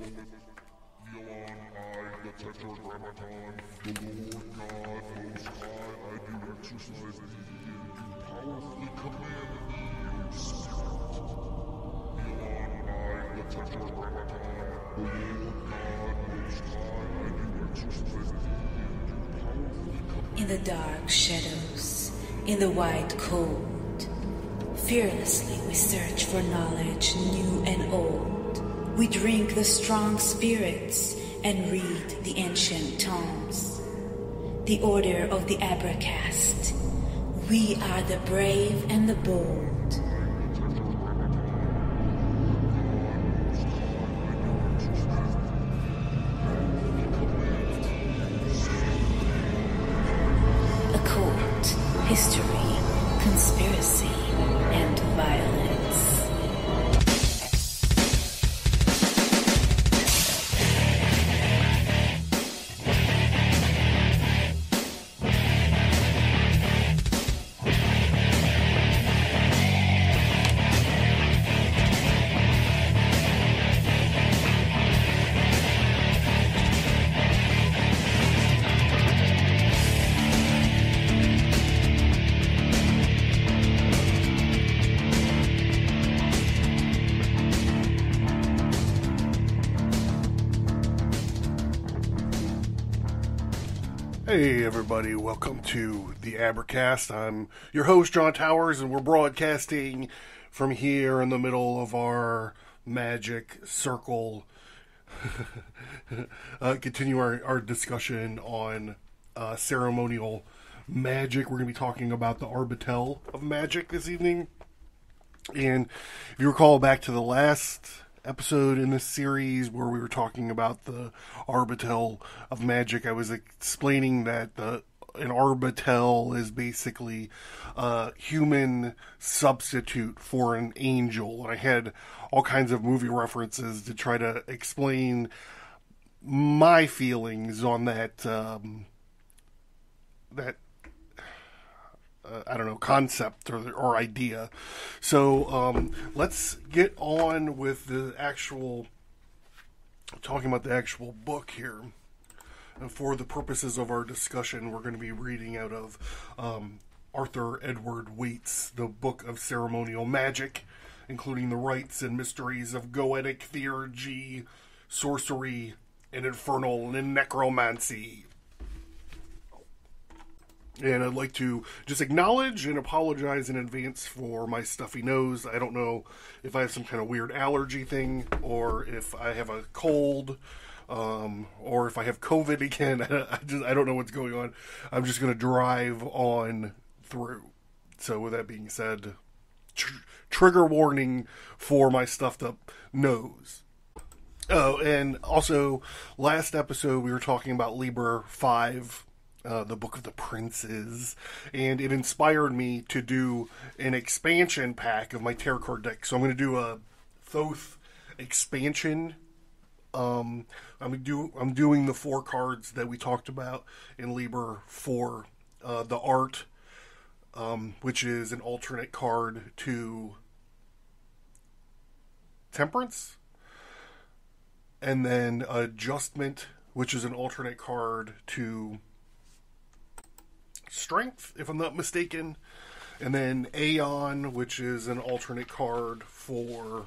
Elon, I, the Tetragrammaton, the Lord God Most High, I do exercise and do powerfully command thee, O Spirit. Elon, I, the Tetragrammaton, the Lord God Most High, I do exercise and do powerfully command. In the dark shadows, in the white cold, fearlessly we search for knowledge new and old. We drink the strong spirits and read the ancient tomes. The order of the Abracast. We are the brave and the bold. Occult, history, conspiracy, and violence. Hey everybody, welcome to the Abracast. I'm your host, John Towers, and we're broadcasting from here in the middle of our magic circle. Continue our discussion on ceremonial magic. We're going to be talking about the Arbatel of magic this evening. And if you recall back to the last episode in this series where we were talking about the Arbatel of magic, I was explaining that an Arbatel is basically a human substitute for an angel. And I had all kinds of movie references to try to explain my feelings on that concept or idea. So let's get on with talking about the actual book here. And for the purposes of our discussion, we're going to be reading out of Arthur Edward Waite's The Book of Ceremonial Magic, including the rites and mysteries of goetic theurgy, sorcery, and infernal and necromancy. And I'd like to just acknowledge and apologize in advance for my stuffy nose. I don't know if I have some kind of weird allergy thing, or if I have a cold, or if I have COVID again. I don't know what's going on. I'm just going to drive on through. So with that being said, trigger warning for my stuffed up nose. Oh, and also, last episode we were talking about Liber 5, the Book of the Princes, and it inspired me to do an expansion pack of my tarot card deck. So I'm going to do a Thoth expansion. I'm doing the 4 cards that we talked about in Liber 4, the Art, which is an alternate card to Temperance, and then Adjustment, which is an alternate card to Strength, if I'm not mistaken, and then Aeon, which is an alternate card for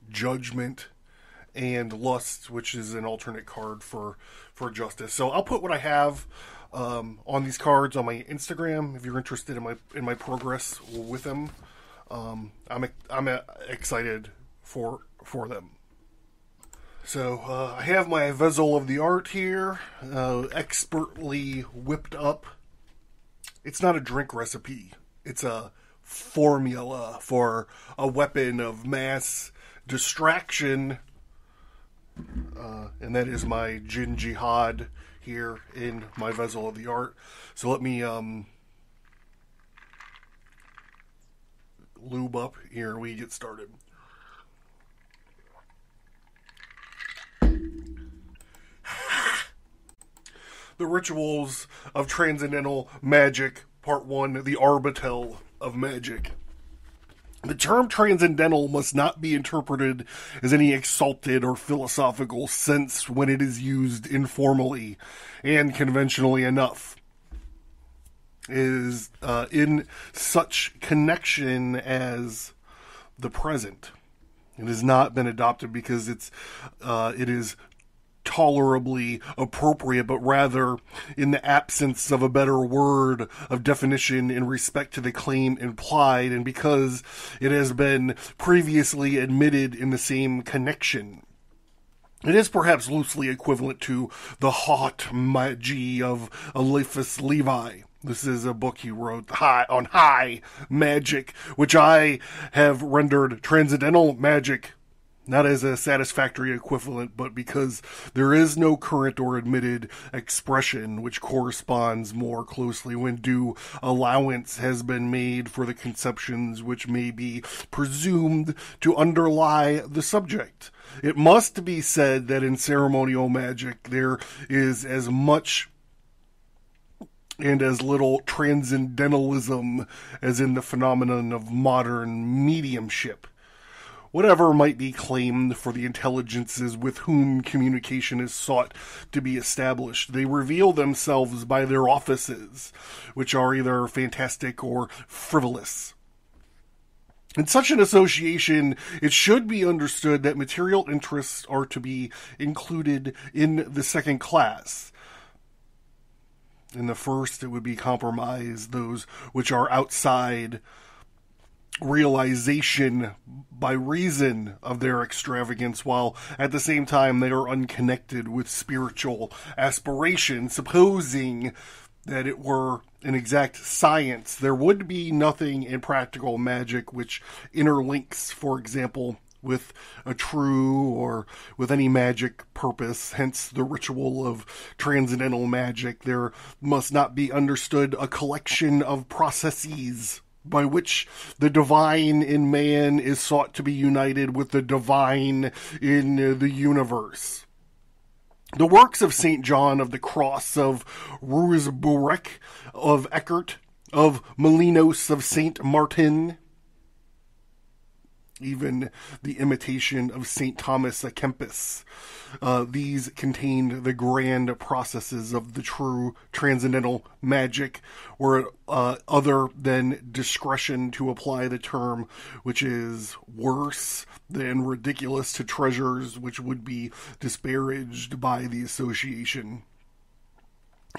Judgment, and Lust, which is an alternate card for Justice. So I'll put what I have on these cards on my Instagram if you're interested in my progress with them. I'm excited for them. So, I have my vessel of the art here, expertly whipped up. It's not a drink recipe. It's a formula for a weapon of mass distraction. And that is my Jin Jihad here in my vessel of the art. So let me lube up here and we get started. The Rituals of Transcendental Magic, Part 1, The Arbatel of Magic. The term transcendental must not be interpreted as any exalted or philosophical sense when it is used informally and conventionally enough. It is in such connection as the present. It has not been adopted because it is tolerably appropriate, but rather in the absence of a better word of definition in respect to the claim implied, and because it has been previously admitted in the same connection. It is perhaps loosely equivalent to the haute magie of Eliphas Levi. This is a book he wrote on high magic, which I have rendered transcendental magic, not as a satisfactory equivalent, but because there is no current or admitted expression which corresponds more closely when due allowance has been made for the conceptions which may be presumed to underlie the subject. It must be said that in ceremonial magic there is as much and as little transcendentalism as in the phenomenon of modern mediumship. Whatever might be claimed for the intelligences with whom communication is sought to be established, they reveal themselves by their offices, which are either fantastic or frivolous. In such an association, it should be understood that material interests are to be included in the second class. In the first, it would be compromise, those which are outside realization by reason of their extravagance, while at the same time they are unconnected with spiritual aspiration. Supposing that it were an exact science, there would be nothing in practical magic which interlinks, for example, with a true or with any magic purpose. Hence the ritual of transcendental magic. There must not be understood a collection of processes by which the divine in man is sought to be united with the divine in the universe. The works of St. John of the Cross, of Ruysburg, of Eckert, of Molinos, of St. Martin, even the Imitation of St. Thomas à Kempis. These contained the grand processes of the true transcendental magic, were other than discretion to apply the term, which is worse than ridiculous to treasures which would be disparaged by the association.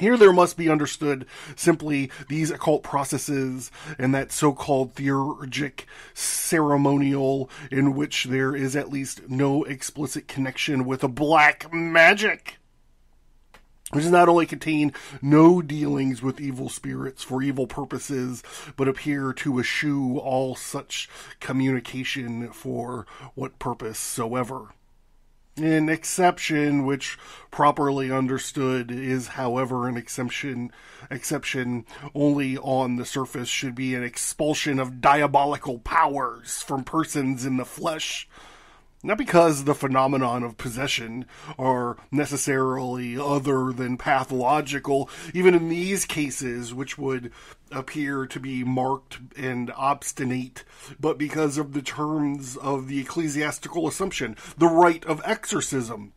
Here there must be understood simply these occult processes and that so-called theurgic ceremonial in which there is at least no explicit connection with a black magic, which does not only contain no dealings with evil spirits for evil purposes, but appear to eschew all such communication for what purpose soever. An exception, which properly understood is, however, an exception only on the surface, should be an expulsion of diabolical powers from persons in the flesh. Not because the phenomenon of possession are necessarily other than pathological, even in these cases, which would appear to be marked and obstinate, but because of the terms of the ecclesiastical assumption. The rite of exorcism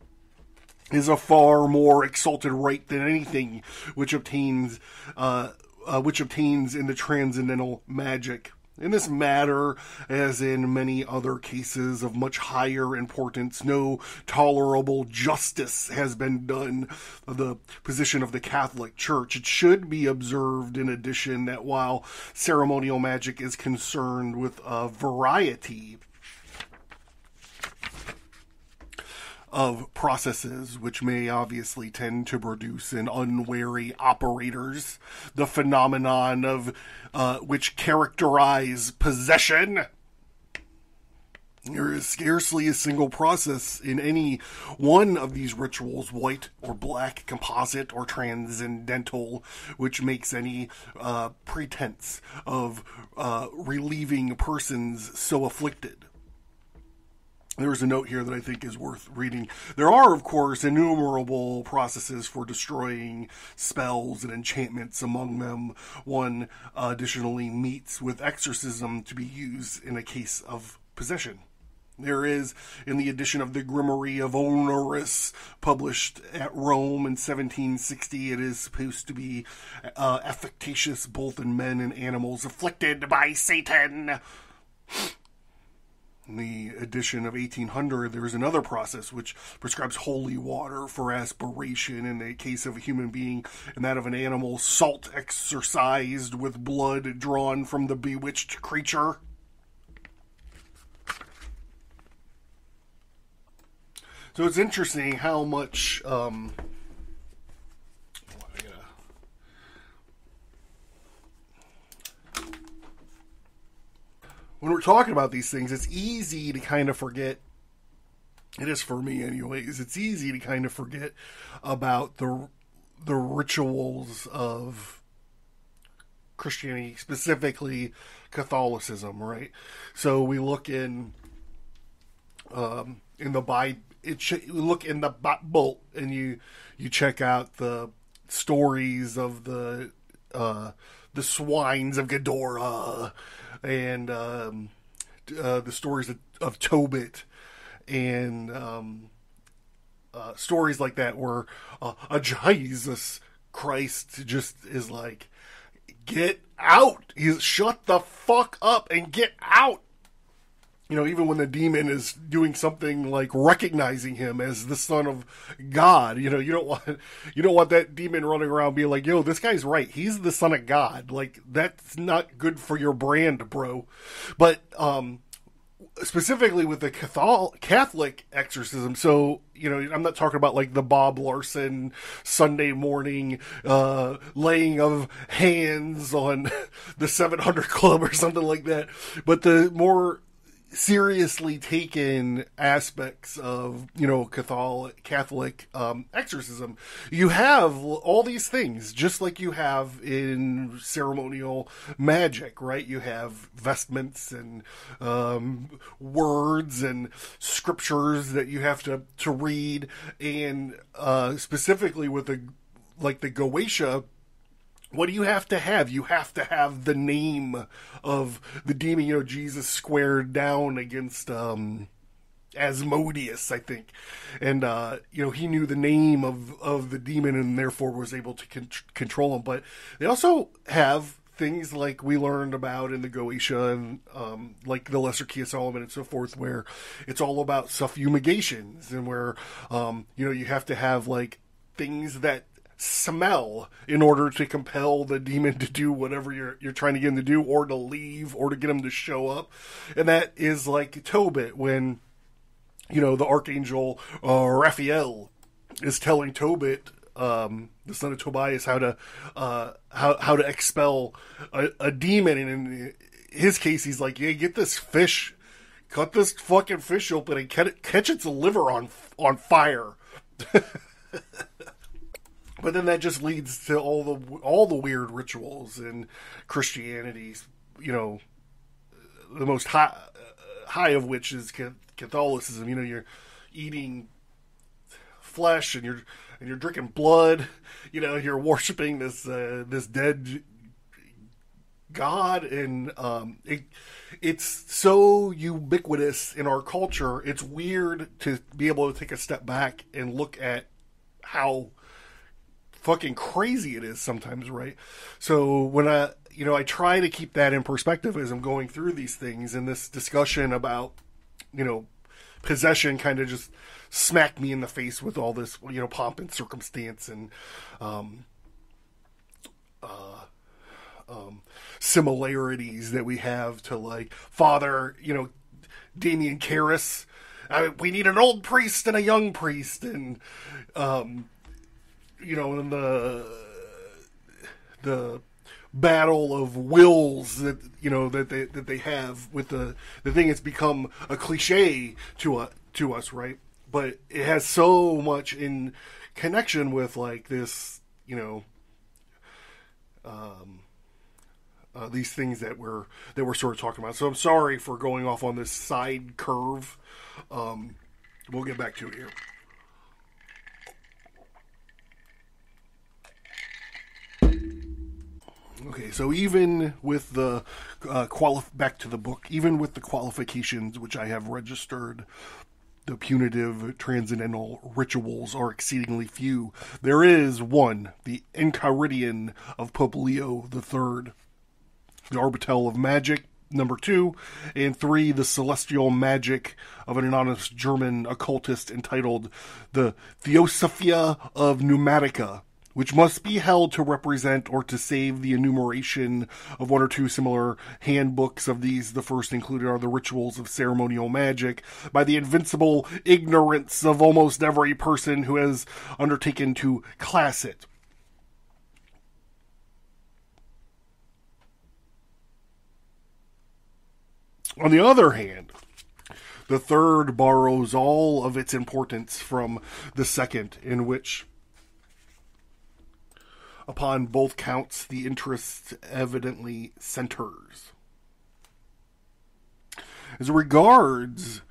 is a far more exalted rite than anything which obtains in the transcendental magic. In this matter, as in many other cases of much higher importance, no tolerable justice has been done of the position of the Catholic Church. It should be observed, in addition, that while ceremonial magic is concerned with a variety of processes which may obviously tend to produce in unwary operators the phenomenon of which characterize possession, there is scarcely a single process in any one of these rituals, white or black, composite or transcendental, which makes any pretense of relieving persons so afflicted. there's a note here that I think is worth reading. There are, of course, innumerable processes for destroying spells and enchantments. Among them, one additionally meets with exorcism to be used in a case of possession. There is, in the edition of the Grimoire of Onerus, published at Rome in 1760, it is supposed to be efficacious both in men and animals afflicted by Satan. In the edition of 1800, there is another process which prescribes holy water for aspiration in the case of a human being, and that of an animal, salt exorcised with blood drawn from the bewitched creature. So it's interesting how much when we're talking about these things, it's easy to kind of forget. It is for me anyways. It's easy to kind of forget about the rituals of Christianity, specifically Catholicism, right? So we look in the Bible. You look in the Bible and you check out the stories of the swines of Ghidorah and the stories of Tobit and stories like that, where a Jesus Christ just is like, get out! He's shut the fuck up and get out! You know, even when the demon is doing something like recognizing him as the Son of God, you know, you don't want that demon running around being like, yo, this guy's right. He's the Son of God. Like, that's not good for your brand, bro. But, specifically with the Catholic exorcism, so, you know, I'm not talking about like the Bob Larson Sunday morning, laying of hands on the 700 Club or something like that. But the more seriously taken aspects of, you know, Catholic exorcism, you have all these things, just like you have in ceremonial magic, right? You have vestments and words and scriptures that you have to read, and specifically with the Goetia, what do you have to have? You have to have the name of the demon. You know, Jesus squared down against Asmodeus, I think. And, you know, he knew the name of the demon and therefore was able to control him. But they also have things like we learned about in the Goetia and like the Lesser Key of Solomon and so forth, where it's all about suffumigations, and where, you know, you have to have like things that smell in order to compel the demon to do whatever you're trying to get him to do, or to leave, or to get him to show up. And that is like Tobit, when, you know, the archangel Raphael is telling Tobit, the son of Tobias, how to expel a demon. And in his case, he's like, yeah, get this fish, cut this fucking fish open and catch its liver on fire. But then that just leads to all the weird rituals in Christianity, you know, the most high of which is Catholicism. You know, you're eating flesh and you're drinking blood. You know, you're worshiping this dead God, and it's so ubiquitous in our culture. It's weird to be able to take a step back and look at how fucking crazy it is sometimes, right? So when I try to keep that in perspective as I'm going through these things, and this discussion about, you know, possession kind of just smacked me in the face with all this, you know, pomp and circumstance and similarities that we have to, like, Father, you know, Damian Karras. We need an old priest and a young priest, and you know, in the battle of wills that, you know, that they have with the thing. It's become a cliche to us, right? But it has so much in connection with, like, this, you know, these things that we're sort of talking about. So I'm sorry for going off on this side curve. We'll get back to it here. Okay, so even with the back to the book, even with the qualifications which I have registered, the punitive transcendental rituals are exceedingly few. There is one, the Enchiridion of Pope Leo III, the Arbatel of Magic, number 2, and 3, the Celestial Magic of an anonymous German occultist entitled the Theosophia of Pneumatica, which must be held to represent or to save the enumeration of one or two similar handbooks of these. The first included are the Rituals of Ceremonial Magic, by the invincible ignorance of almost every person who has undertaken to class it. On the other hand, the third borrows all of its importance from the second, in which, upon both counts, the interest evidently centers. As regards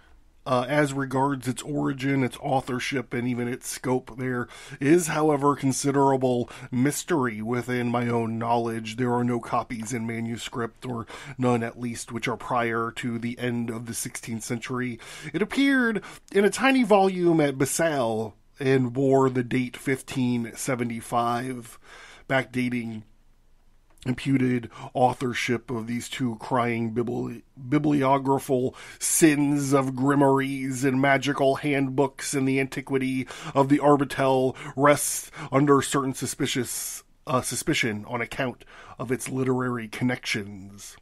its origin, its authorship, and even its scope, there is, however, considerable mystery within my own knowledge. There are no copies in manuscript, or none at least which are prior to the end of the 16th century. It appeared in a tiny volume at Basel and bore the date 1575, backdating imputed authorship of these two crying bibliographical sins of grimoires and magical handbooks, and the antiquity of the Arbatel rests under certain suspicion on account of its literary connections.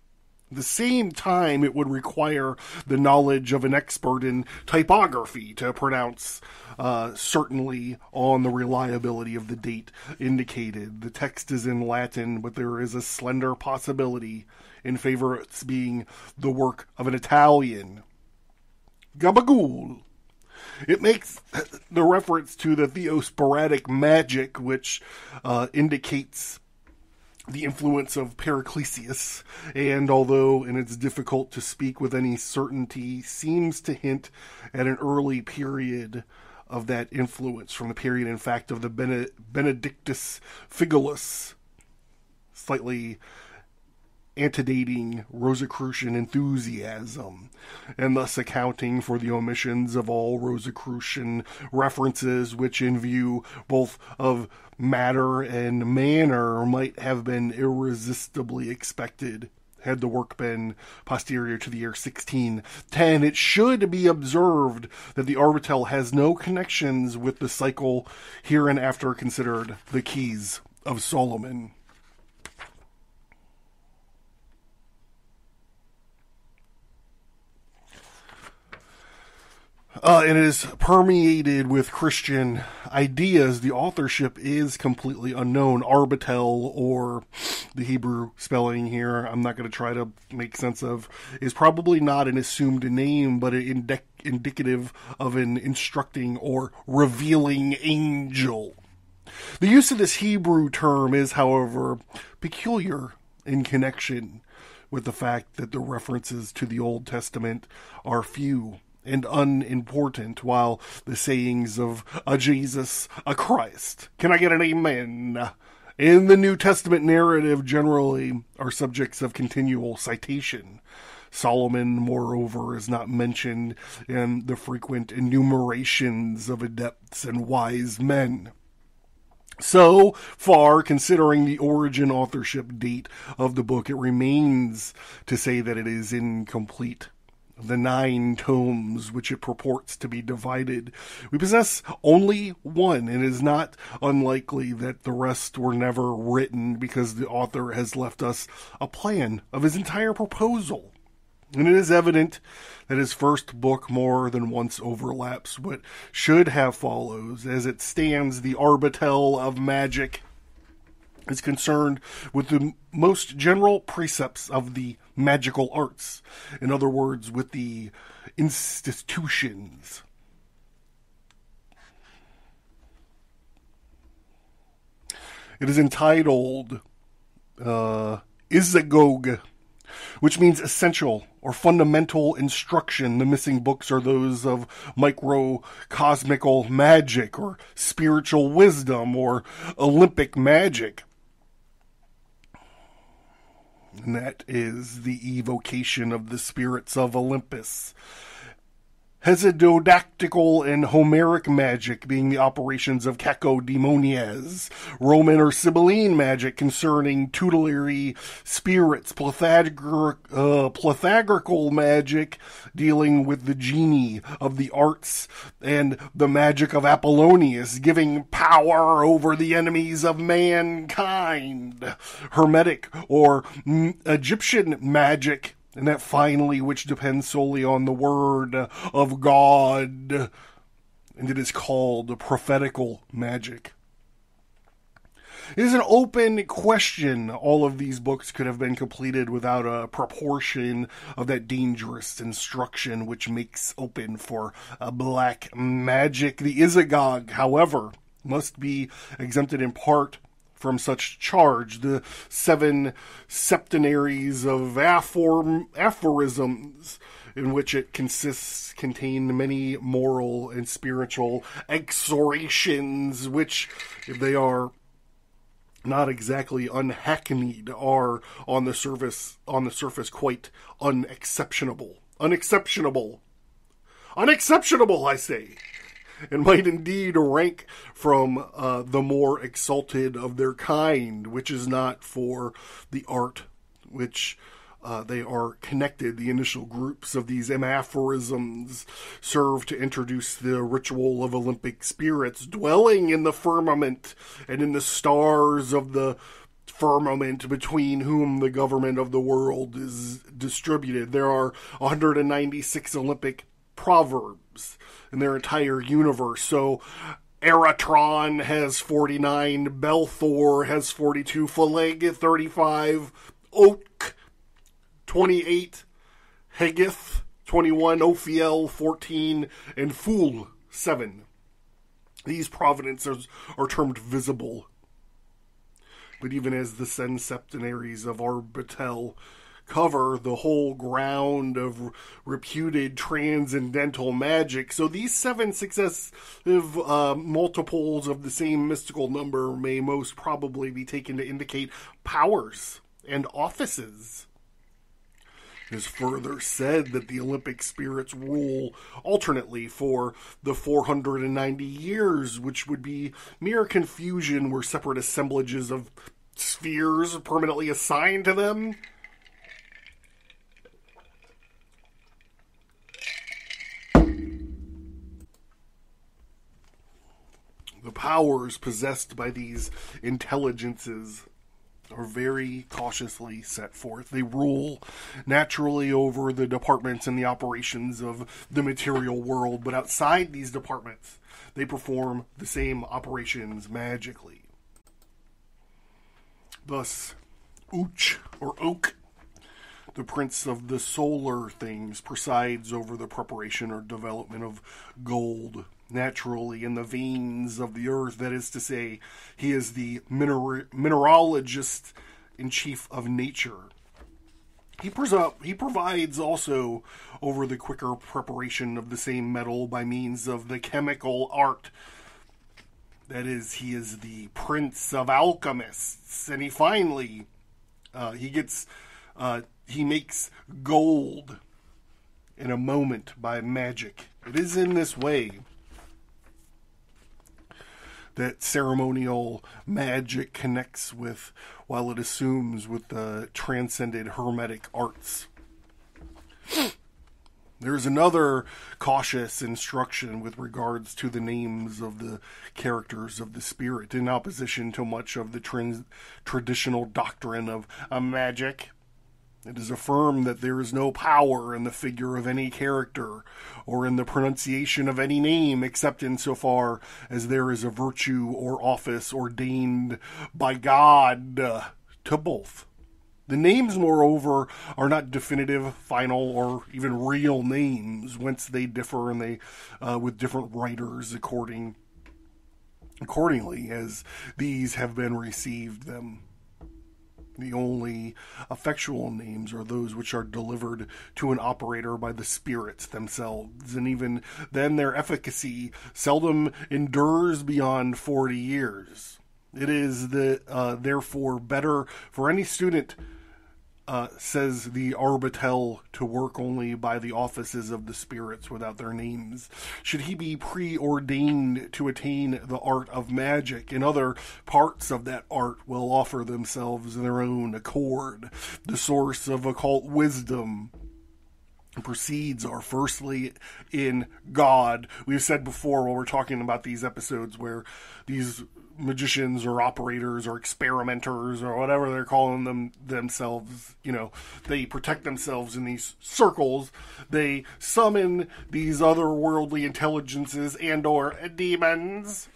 At the same time, it would require the knowledge of an expert in typography to pronounce certainly on the reliability of the date indicated. The text is in Latin, but there is a slender possibility in favor of its being the work of an Italian. Gabagool. It makes the reference to the theosporadic magic, which indicates the influence of Paracelsus, and although it's difficult to speak with any certainty, seems to hint at an early period of that influence, from the period, in fact, of the Benedictus Figulus, slightly antedating Rosicrucian enthusiasm, and thus accounting for the omissions of all Rosicrucian references, which, in view both of matter and manner, might have been irresistibly expected had the work been posterior to the year 1610. It should be observed that the Arbatel has no connections with the cycle hereinafter considered the Keys of Solomon. It is permeated with Christian ideas. The authorship is completely unknown. Arbatel, or the Hebrew spelling here, I'm not going to try to make sense of, is probably not an assumed name, but indicative of an instructing or revealing angel. The use of this Hebrew term is, however, peculiar in connection with the fact that the references to the Old Testament are few and unimportant, while the sayings of a Jesus, a Christ, can I get an amen, in the New Testament narrative generally are subjects of continual citation. Solomon, moreover, is not mentioned in the frequent enumerations of adepts and wise men. So far, considering the origin authorship date of the book, it remains to say that it is incomplete. The 9 tomes which it purports to be divided, we possess only one, and it is not unlikely that the rest were never written, because the author has left us a plan of his entire proposal. And it is evident that his first book more than once overlaps what should have follows. As it stands, the Arbatel of Magic is concerned with the most general precepts of the magical arts. In other words, with the institutions. It is entitled Isagoge, which means essential or fundamental instruction. The missing books are those of microcosmical magic or spiritual wisdom or Olympic magic. And that is the evocation of the spirits of Olympus. Hesodactyl and Homeric magic being the operations of Cacodemonias, Roman or Sibylline magic concerning tutelary spirits, Pythagorean magic dealing with the genii of the arts, and the magic of Apollonius giving power over the enemies of mankind, Hermetic or Egyptian magic, and that finally, which depends solely on the word of God, and it is called prophetical magic. It is an open question. All of these books could have been completed without a proportion of that dangerous instruction which makes open for a black magic. The Isagoge, however, must be exempted in part from such charge. The 7 septenaries of aphorisms in which it consists contain many moral and spiritual exhortations, which, if they are not exactly unhackneyed, are on the surface quite unexceptionable, I say, and might indeed rank from the more exalted of their kind, which is not for the art which they are connected. The initial groups of these aphorisms serve to introduce the ritual of Olympic spirits dwelling in the firmament and in the stars of the firmament between whom the government of the world is distributed. There are 196 Olympic proverbs in their entire universe. So Eratron has 49, Belthor has 42, Phaleg 35, Oak 28, Hegith 21, Ophiel 14, and Fool 7. These providences are termed visible. But even as the 7 septenaries of Arbatel cover the whole ground of reputed transcendental magic, so these 7 successive multiples of the same mystical number may most probably be taken to indicate powers and offices. It is further said that the Olympic spirits rule alternately for the 490 years, which would be mere confusion were separate assemblages of spheres permanently assigned to them. The powers possessed by these intelligences are very cautiously set forth. They rule naturally over the departments and the operations of the material world, but outside these departments, they perform the same operations magically. Thus, Uch, or Oak, the prince of the solar things, presides over the preparation or development of gold naturally in the veins of the earth. That is to say, he is the mineralogist in chief of nature. He provides also over the quicker preparation of the same metal by means of the chemical art. That is, he is the prince of alchemists, and he makes gold in a moment by magic. It is in this way that ceremonial magic connects with, while it assumes, with the transcended hermetic arts. There is another cautious instruction with regards to the names of the characters of the spirit, in opposition to much of the traditional doctrine of magic. It is affirmed that there is no power in the figure of any character or in the pronunciation of any name, except insofar as there is a virtue or office ordained by God to both. The names, moreover, are not definitive, final, or even real names, whence they differ and they with different writers accordingly as these have been received them. The only effectual names are those which are delivered to an operator by the spirits themselves, and even then their efficacy seldom endures beyond 40 years. It is therefore better for any student, says the Arbatel, to work only by the offices of the spirits without their names. Should he be preordained to attain the art of magic, and other parts of that art will offer themselves in their own accord. The source of occult wisdom proceeds are firstly in God. We've said before when we're talking about these episodes where these magicians or operators or experimenters or whatever they're calling themselves, they protect themselves in these circles. They summon these otherworldly intelligences and or demons,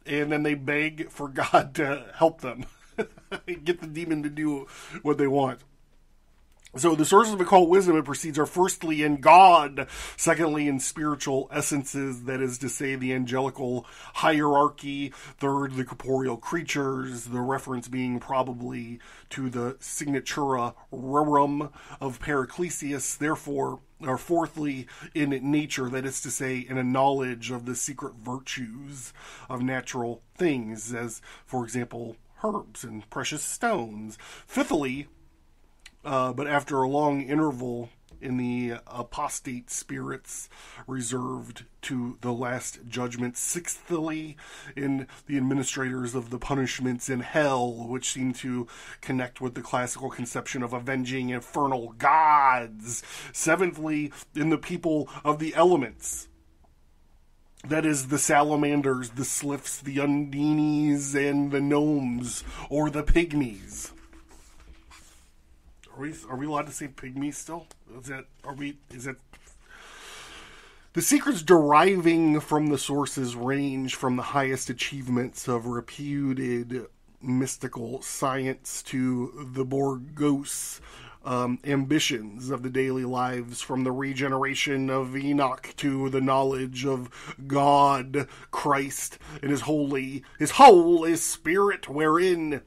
and then they beg for God to help them get the demon to do what they want. So the sources of occult wisdom, it proceeds, are firstly in God, secondly in spiritual essences, that is to say the angelical hierarchy, third the corporeal creatures, the reference being probably to the signatura rerum of Paracelsus, therefore, or fourthly in nature, that is to say in a knowledge of the secret virtues of natural things, as for example herbs and precious stones. Fifthly, but after a long interval, in the apostate spirits reserved to the last judgment. Sixthly, in the administrators of the punishments in hell, which seem to connect with the classical conception of avenging infernal gods. Seventhly, in the people of the elements. That is, the salamanders, the sliffs, the undines, and the gnomes, or the pygmies. Are we allowed to say pygmies still? The secrets deriving from the sources range from the highest achievements of reputed mystical science to the Borgos ambitions of the daily lives, from the regeneration of Enoch to the knowledge of God, Christ, and his Holy Spirit, wherein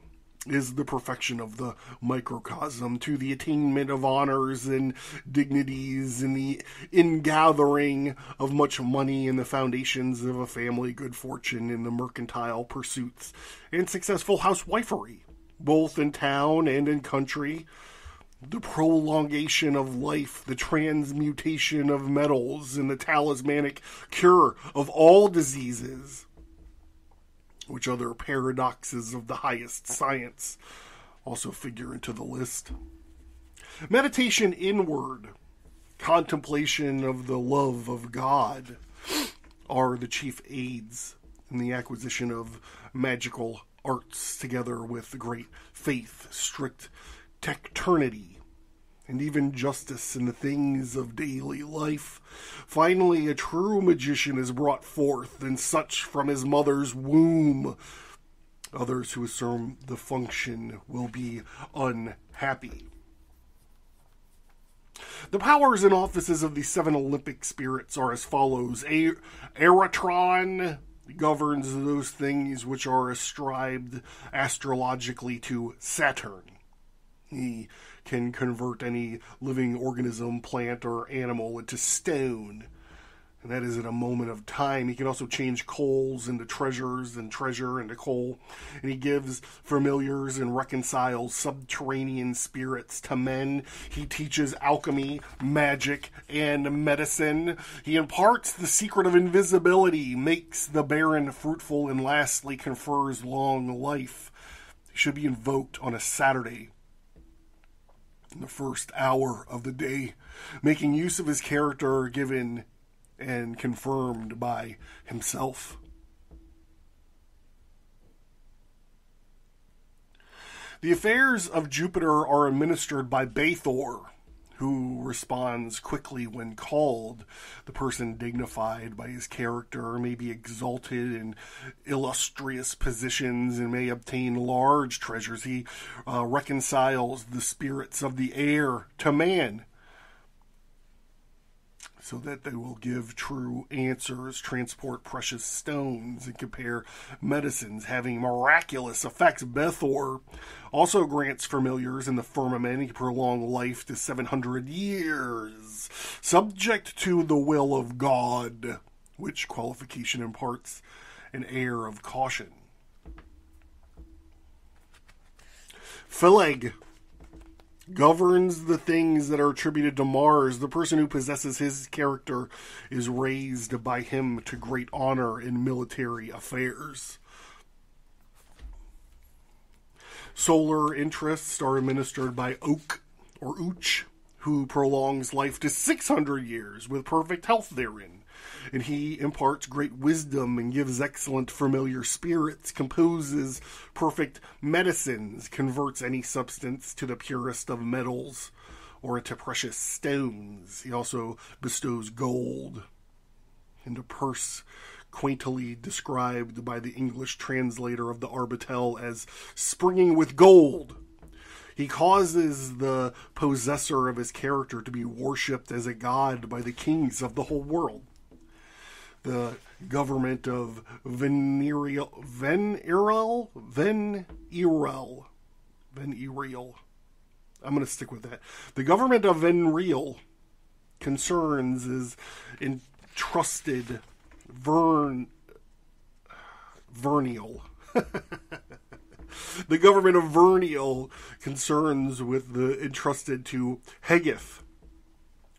is the perfection of the microcosm, to the attainment of honors and dignities, and the ingathering of much money, and the foundations of a family, good fortune, and the mercantile pursuits, and successful housewifery, both in town and in country, the prolongation of life, the transmutation of metals, and the talismanic cure of all diseases, which other paradoxes of the highest science also figure into the list. Meditation inward, contemplation of the love of God, are the chief aids in the acquisition of magical arts, together with great faith, strict taciturnity, and even justice in the things of daily life. Finally, a true magician is brought forth, and such from his mother's womb. Others who assume the function will be unhappy. The powers and offices of the 7 Olympic spirits are as follows. Eratron governs those things which are ascribed astrologically to Saturn. He can convert any living organism, plant, or animal into stone, and that is at a moment of time. He can also change coals into treasures, and treasure into coal, and he gives familiars and reconciles subterranean spirits to men. He teaches alchemy, magic, and medicine. He imparts the secret of invisibility, makes the barren fruitful, and lastly confers long life. He should be invoked on a Saturday, in the first hour of the day, making use of his character given and confirmed by himself. The affairs of Jupiter are administered by Bathor, who responds quickly when called. The person dignified by his character may be exalted in illustrious positions and may obtain large treasures. He reconciles the spirits of the air to man. so that they will give true answers, transport precious stones, and compare medicines having miraculous effects. Bethor also grants familiars in the firmament. He prolong life to 700 years, subject to the will of God, which qualification imparts an air of caution. Phaleg governs the things that are attributed to Mars. The person who possesses his character is raised by him to great honor in military affairs. Solar interests are administered by Oak, or Ooch, who prolongs life to 600 years with perfect health therein. And he imparts great wisdom and gives excellent familiar spirits, composes perfect medicines, converts any substance to the purest of metals or into precious stones. He also bestows gold and a purse quaintly described by the English translator of the Arbatel as springing with gold. He causes the possessor of his character to be worshipped as a god by the kings of the whole world. The government of Venerial. I'm going to stick with that. The government of Venerial concerns is entrusted Vernial. The government of Vernial concerns with the entrusted to Hegith,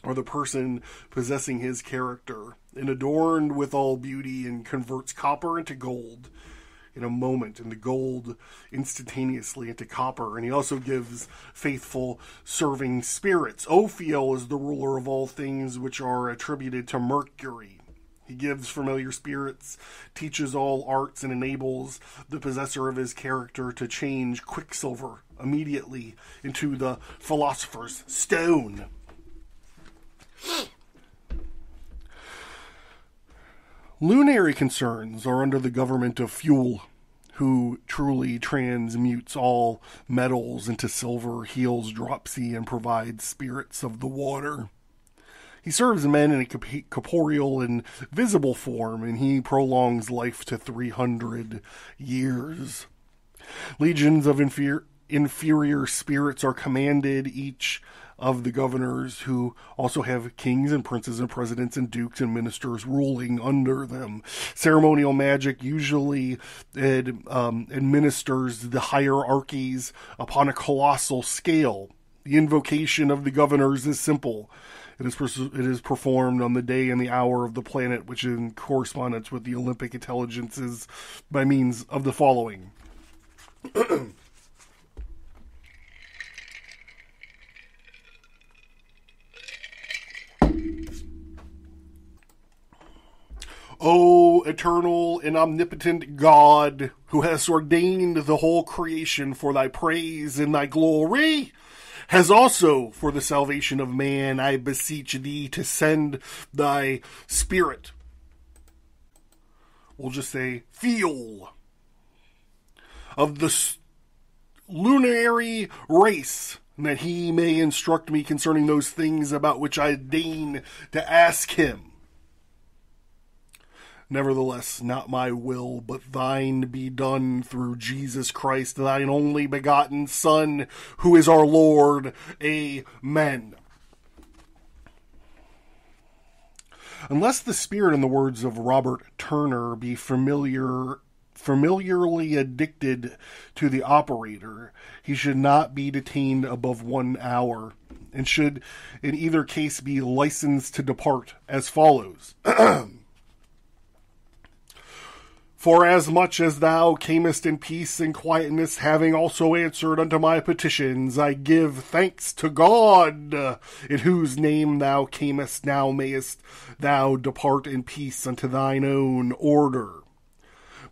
or the person possessing his character, and adorned with all beauty, and converts copper into gold in a moment, and the gold instantaneously into copper. And he also gives faithful serving spirits. Ophiel is the ruler of all things which are attributed to Mercury. He gives familiar spirits, teaches all arts, and enables the possessor of his character to change quicksilver immediately into the philosopher's stone. Lunary concerns are under the government of Fuel, who truly transmutes all metals into silver, heals dropsy, and provides spirits of the water. He serves men in a corporeal and visible form, and he prolongs life to 300 years. Legions of inferior spirits are commanded, each of the governors, who also have kings and princes and presidents and dukes and ministers ruling under them. Ceremonial magic usually administers the hierarchies upon a colossal scale. The invocation of the governors is simple. It is performed on the day and the hour of the planet, which is in correspondence with the Olympic intelligences, by means of the following. O eternal and omnipotent God, who hast ordained the whole creation for thy praise and thy glory, has also for the salvation of man, I beseech thee to send thy spirit. We'll just say, feel of the lunary race, that he may instruct me concerning those things about which I deign to ask him. Nevertheless, not my will, but thine be done through Jesus Christ, thine only begotten Son, who is our Lord. Amen. Unless the spirit, in the words of Robert Turner, be familiarly addicted to the operator, he should not be detained above 1 hour, and should in either case be licensed to depart as follows. For as much as thou camest in peace and quietness, having also answered unto my petitions, I give thanks to God, in whose name thou camest. Now mayest thou depart in peace unto thine own order.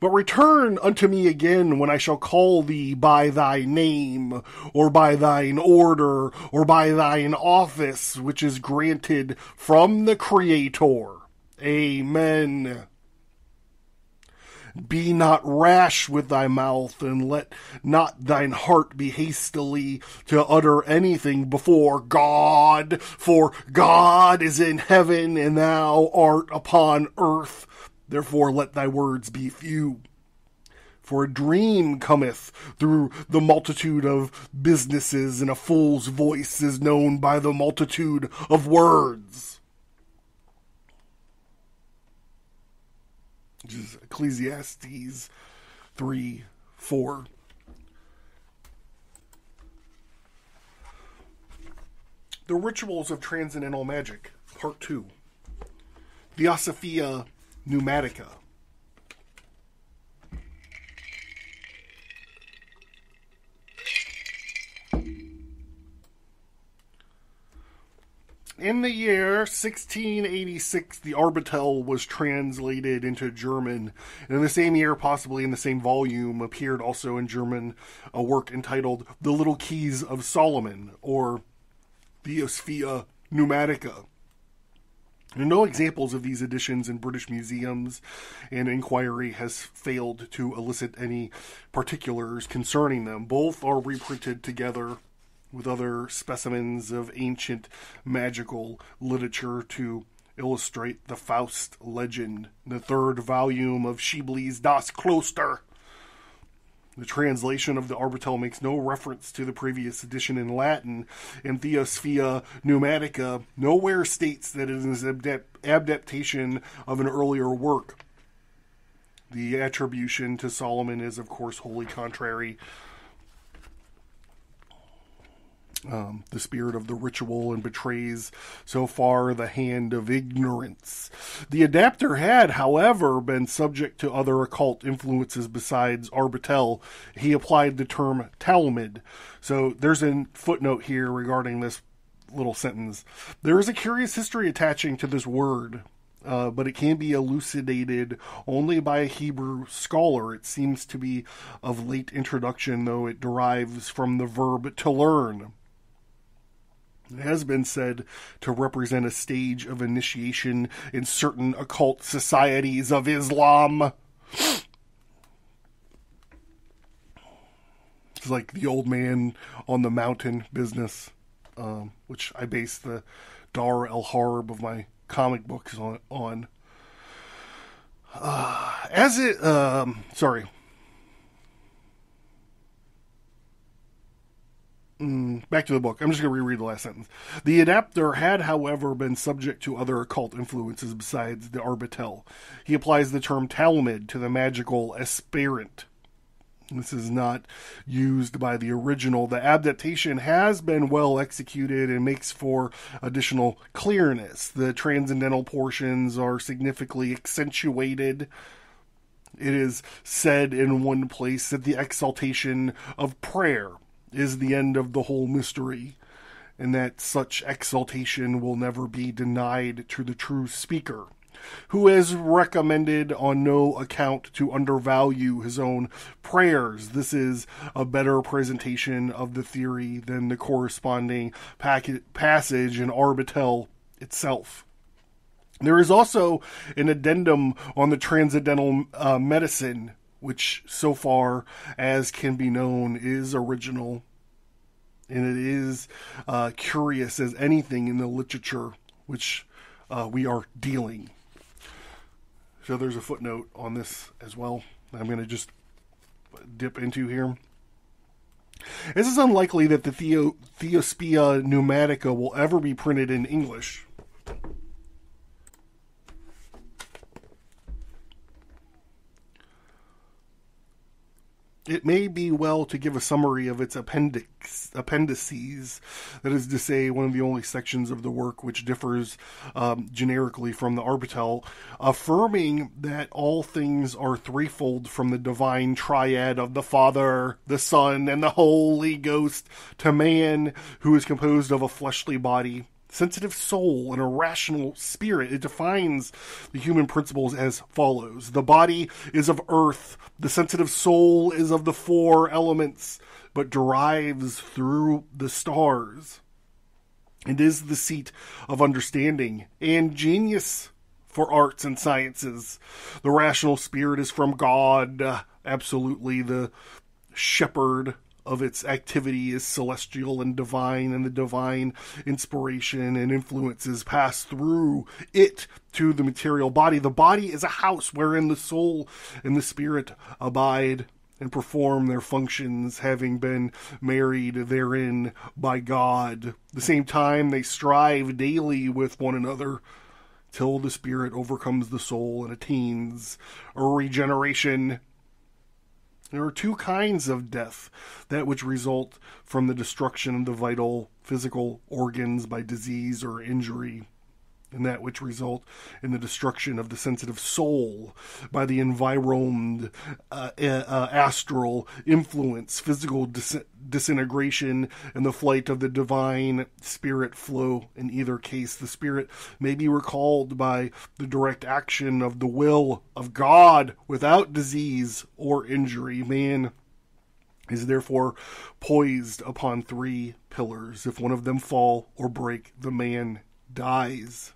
But return unto me again when I shall call thee by thy name, or by thine order, or by thine office, which is granted from the Creator. Amen. Be not rash with thy mouth, and let not thine heart be hastily to utter anything before God, for God is in heaven, and thou art upon earth. Therefore let thy words be few. For a dream cometh through the multitude of businesses, and a fool's voice is known by the multitude of words. Which is Ecclesiastes 3:4. The Rituals of Transcendental Magic, Part 2. Theosophia Pneumatica. In the year 1686, the Arbatel was translated into German. And in the same year, possibly in the same volume, appeared also in German a work entitled The Little Keys of Solomon, or Theosophia Pneumatica. There are no examples of these editions in British museums, and inquiry has failed to elicit any particulars concerning them. Both are reprinted together with other specimens of ancient magical literature to illustrate the Faust legend, the third volume of Schieble's Das Kloster. The translation of the Arbatel makes no reference to the previous edition in Latin, and Theosophia Pneumatica nowhere states that it is an adaptation of an earlier work. The attribution to Solomon is, of course, wholly contrary the spirit of the ritual, and betrays so far the hand of ignorance. The adapter had, however, been subject to other occult influences besides Arbatel. He applied the term Talmud. So there's a footnote here regarding this little sentence. There is a curious history attaching to this word, but it can be elucidated only by a Hebrew scholar. It seems to be of late introduction, though it derives from the verb to learn. It has been said to represent a stage of initiation in certain occult societies of Islam. It's like the old man on the mountain business, which I base the Dar el-Harb of my comic books on. Back to the book. I'm just going to reread the last sentence. The adapter had, however, been subject to other occult influences besides the Arbatel. He applies the term Talmud to the magical aspirant. This is not used by the original. The adaptation has been well executed and makes for additional clearness. The transcendental portions are significantly accentuated. It is said in one place that the exaltation of prayer is the end of the whole mystery, and that such exaltation will never be denied to the true speaker, who has recommended on no account to undervalue his own prayers. This is a better presentation of the theory than the corresponding passage in Arbatel itself. There is also an addendum on the transcendental medicine, which, so far as can be known, is original, and it is curious as anything in the literature which we are dealing. So there's a footnote on this as well that I'm going to just dip into here. This is unlikely that the Theosophia Pneumatica will ever be printed in English. It may be well to give a summary of its appendices, that is to say, one of the only sections of the work which differs generically from the Arbatel, affirming that all things are threefold from the divine triad of the Father, the Son, and the Holy Ghost to man, who is composed of a fleshly body, sensitive soul, and a rational spirit. It defines the human principles as follows. The body is of earth. The sensitive soul is of the four elements, but derives through the stars, and is the seat of understanding and genius for arts and sciences. The rational spirit is from God. Absolutely, the shepherd of its activity is celestial and the divine inspiration and influences pass through it to the material body. The body is a house wherein the soul and the spirit abide and perform their functions, having been married therein by God. At the same time, they strive daily with one another till the spirit overcomes the soul and attains a regeneration. There are two kinds of death: that which result from the destruction of the vital physical organs by disease or injury, and that which result in the destruction of the sensitive soul by the environed astral influence, physical disintegration, and the flight of the divine spirit flow. In either case, the spirit may be recalled by the direct action of the will of God without disease or injury. Man is therefore poised upon three pillars. If one of them fall or break, the man dies.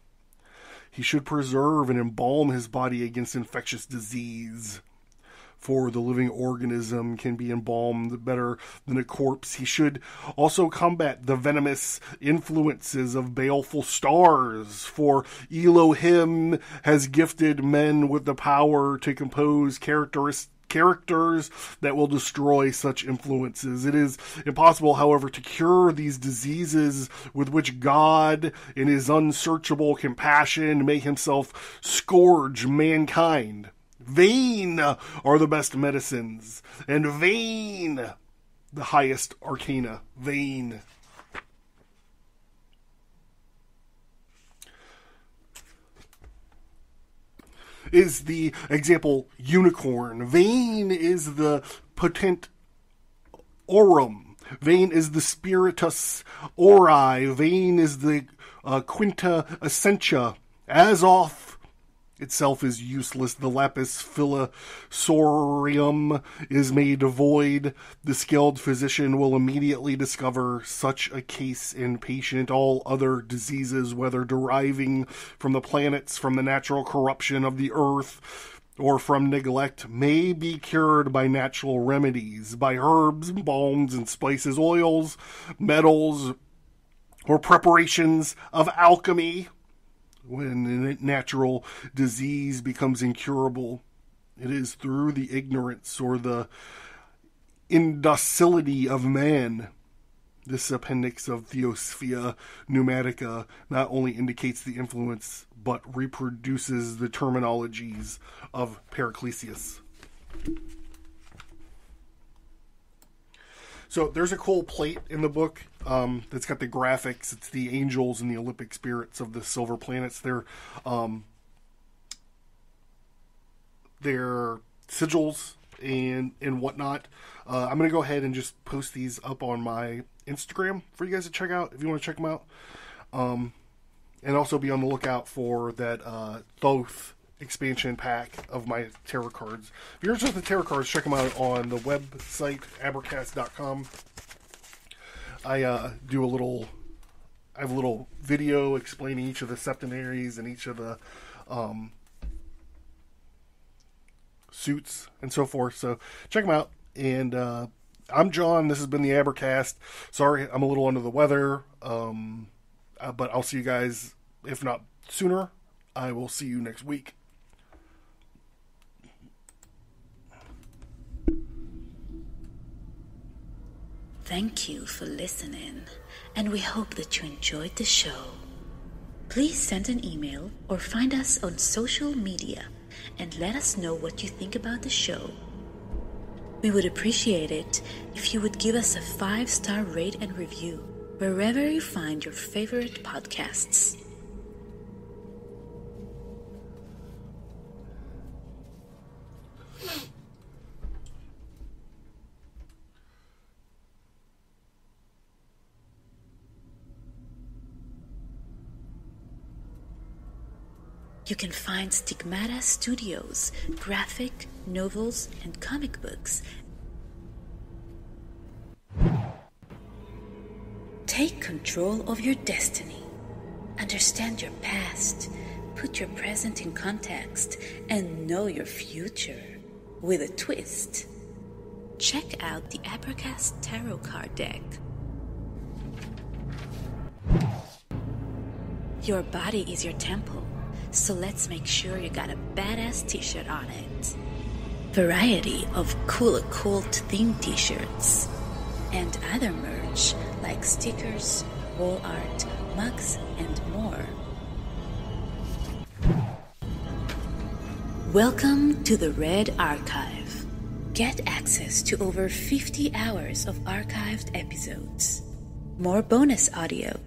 He should preserve and embalm his body against infectious disease, for the living organism can be embalmed better than a corpse. He should also combat the venomous influences of baleful stars, for Elohim has gifted men with the power to compose characters that will destroy such influences. It is impossible, however, to cure these diseases with which God, in his unsearchable compassion, may himself scourge mankind. Vain are the best medicines, and vain the highest arcana. Vain. Is the example unicorn. Vain is the potent aurum. Vain is the spiritus auri. Vain is the quinta essentia. As off itself is useless. The lapis philosorium is made void. The skilled physician will immediately discover such a case in patient. All other diseases, whether deriving from the planets, from the natural corruption of the earth, or from neglect, may be cured by natural remedies, by herbs, balms, and spices, oils, metals, or preparations of alchemy. When a natural disease becomes incurable, it is through the ignorance or the indocility of man. This appendix of Theosophia Pneumatica not only indicates the influence, but reproduces the terminologies of Paracelsus. So there's a cool plate in the book that's got the graphics. It's the angels and the Olympic spirits of the silver planets. They're sigils and whatnot. I'm going to go ahead and just post these up on my Instagram for you guys to check out if you want to check them out. And also be on the lookout for that Thoth expansion pack of my tarot cards. If you're interested in the tarot cards, check them out on the website Abracast.com. I have a little video explaining each of the septenaries and each of the suits and so forth. So check them out. And I'm John. This has been the Abracast. Sorry, I'm a little under the weather. But I'll see you guys, if not sooner, I will see you next week. Thank you for listening, and we hope that you enjoyed the show. Please send an email or find us on social media and let us know what you think about the show. We would appreciate it if you would give us a 5-star rate and review wherever you find your favorite podcasts. You can find Stigmata Studios, graphic, novels, and comic books. Take control of your destiny. Understand your past. put your present in context and know your future with a twist. Check out the Abracast Tarot Card Deck. Your body is your temple, so let's make sure you got a badass t-shirt on it. Variety of cool occult themed t-shirts and other merch like stickers, wall art, mugs, and more. Welcome to the Red Archive. Get access to over 50 hours of archived episodes, more bonus audio,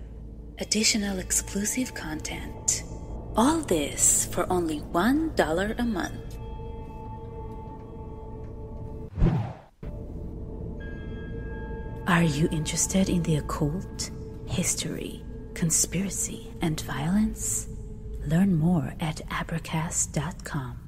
additional exclusive content. All this for only $1 a month. Are you interested in the occult, history, conspiracy, and violence? Learn more at Abracast.com.